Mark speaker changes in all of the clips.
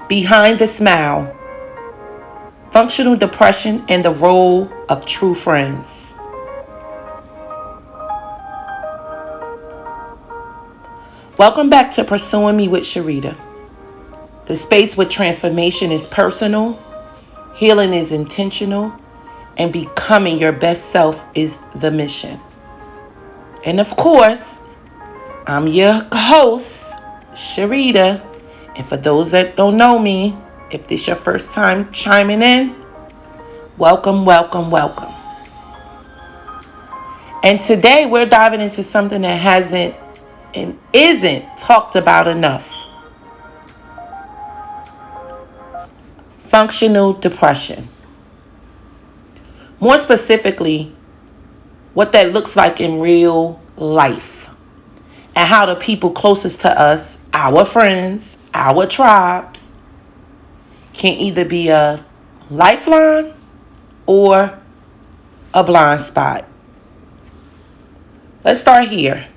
Speaker 1: Behind the smile, functional depression and the role of true friends. Welcome back to Pursuing Me with Sharita, the space where transformation is personal, healing is intentional, and becoming your best self is the mission. And of course, I'm your host, Sharita. And for those that don't know me, if this is your first time chiming in, welcome, welcome, welcome. And today we're diving into something that hasn't and isn't talked about enough. Functional depression. More specifically, what that looks like in real life. And how the people closest to us, our friends, our tribes, can either be a lifeline or a blind spot. Let's start here.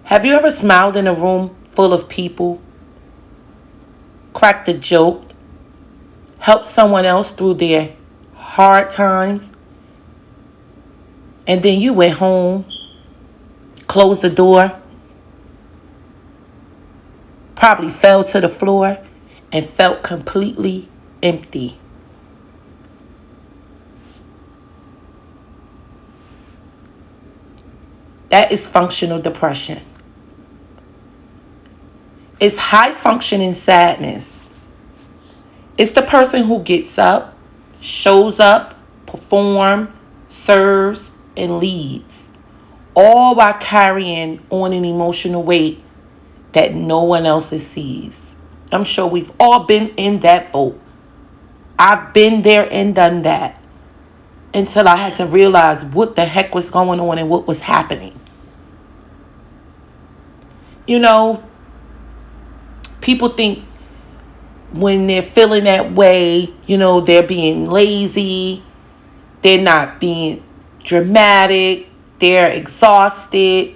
Speaker 1: Have you ever smiled in a room full of people, cracked a joke, helped someone else through their hard times, and then you went home, closed the door, probably fell to the floor, and felt completely empty? That is functional depression. It's high functioning sadness. It's the person who gets up, shows up, performs, serves, and leads, all while carrying on an emotional weight that no one else sees. I'm sure we've all been in that boat. I've been there and done that until I had to realize what the heck was going on and what was happening. You know, people think when they're feeling that way, they're being lazy, they're not being dramatic, they're exhausted,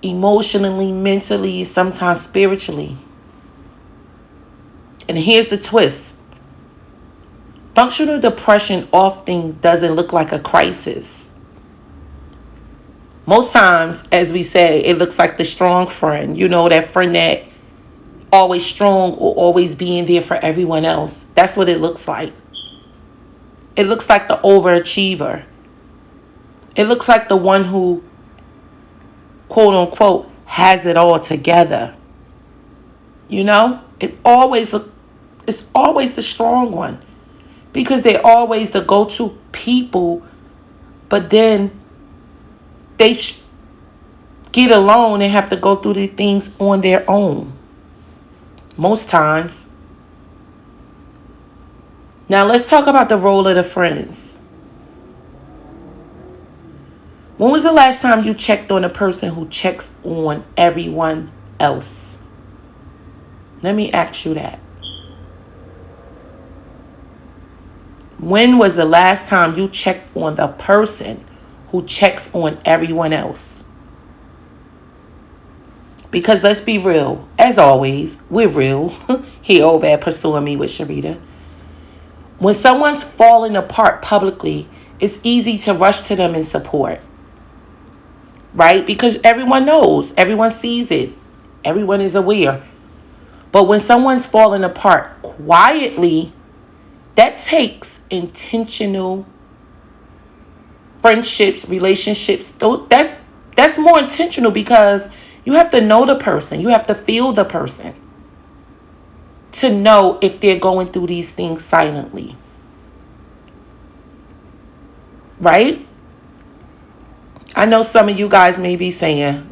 Speaker 1: emotionally, mentally, sometimes spiritually. And here's the twist. Functional depression often doesn't look like a crisis. Most times, as we say, it looks like the strong friend, that friend that always strong or always being there for everyone else. That's what it looks like. It looks like the overachiever. It looks like the one who, quote unquote, has it all together. It's always the strong one, because they're always the go-to people, but then they get alone and have to go through the things on their own. Most times. Now let's talk about the role of the friends. When was the last time you checked on a person who checks on everyone else? Let me ask you that. When was the last time you checked on the person who checks on everyone else? Because let's be real, as always, we're real here over at Pursuing Me with Sharita. When someone's falling apart publicly, it's easy to rush to them in support. Right? Because everyone knows, everyone sees it, everyone is aware. But when someone's falling apart quietly, that takes intentional friendships, relationships. That's more intentional, because you have to know the person. You have to feel the person to know if they're going through these things silently. Right? I know some of you guys may be saying,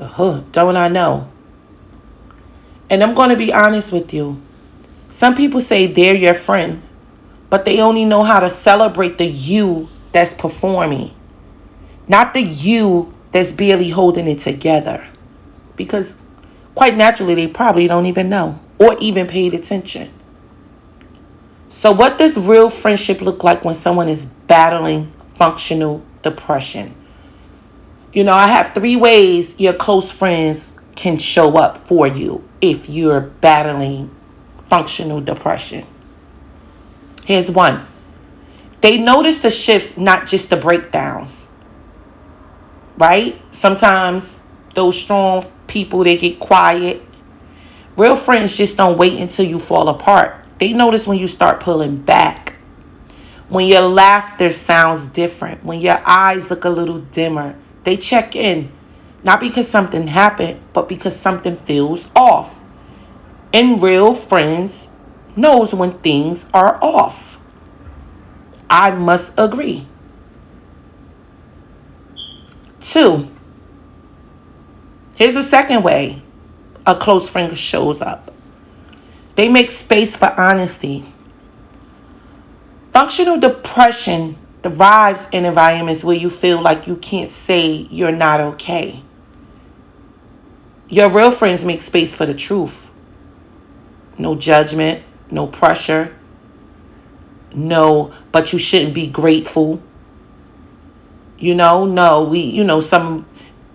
Speaker 1: don't I know? And I'm going to be honest with you. Some people say they're your friend, but they only know how to celebrate the you that's performing, not the you that's barely holding it together. Because quite naturally, they probably don't even know or even paid attention. So what does real friendship look like when someone is battling functional depression? I have 3 ways your close friends can show up for you if you're battling functional depression. Here's one. They notice the shifts, not just the breakdowns. Right? Sometimes those strong people, they get quiet. Real friends just don't wait until you fall apart. They notice when you start pulling back. When your laughter sounds different. When your eyes look a little dimmer. They check in. Not because something happened, but because something feels off. And real friends knows when things are off. I must agree. 2. Here's a second way a close friend shows up. They make space for honesty. Functional depression thrives in environments where you feel like you can't say you're not okay. Your real friends make space for the truth. No judgment, no pressure. No, but you shouldn't be grateful. Some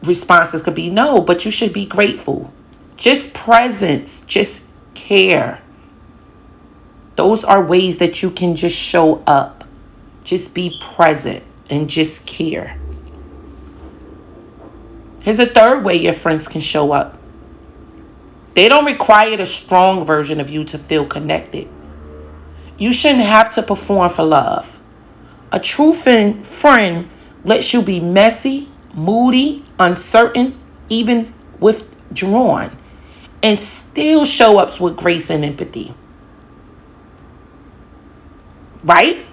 Speaker 1: responses could be no, but you should be grateful. Just presence, just care. Those are ways that you can just show up. Just be present and just care. Here's a third way your friends can show up. They don't require the strong version of you to feel connected. You shouldn't have to perform for love. A true friend lets you be messy, moody, uncertain, even withdrawn, and still show up with grace and empathy. Right?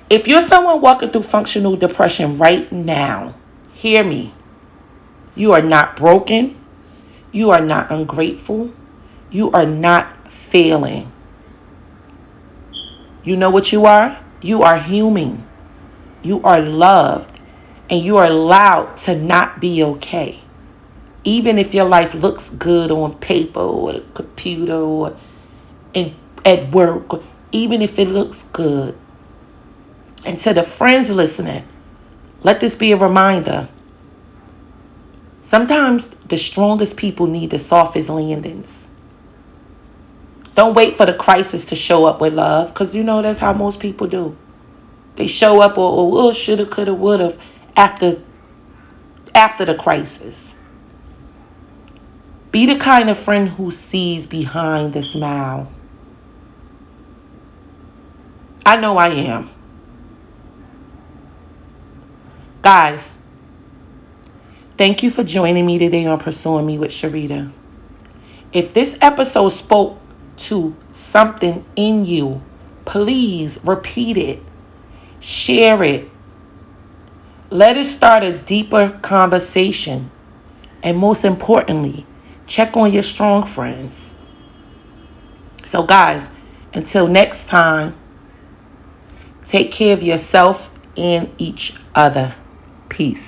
Speaker 1: If you're someone walking through functional depression right now, hear me. You are not broken. You are not ungrateful. You are not failing. You know what you are? You are human. You are loved. And you are allowed to not be okay. Even if your life looks good on paper or the computer or at work, even if it looks good. And to the friends listening, let this be a reminder. Sometimes the strongest people need the softest landings. Don't wait for the crisis to show up with love, because that's how most people do. They show up or shoulda, coulda, woulda after the crisis. Be the kind of friend who sees behind the smile. I know I am. Guys, thank you for joining me today on Pursuing Me with Sharita. If this episode spoke to something in you, please repeat it. Share it. Let us start a deeper conversation. And most importantly, check on your strong friends. So guys, until next time, take care of yourself and each other. Peace.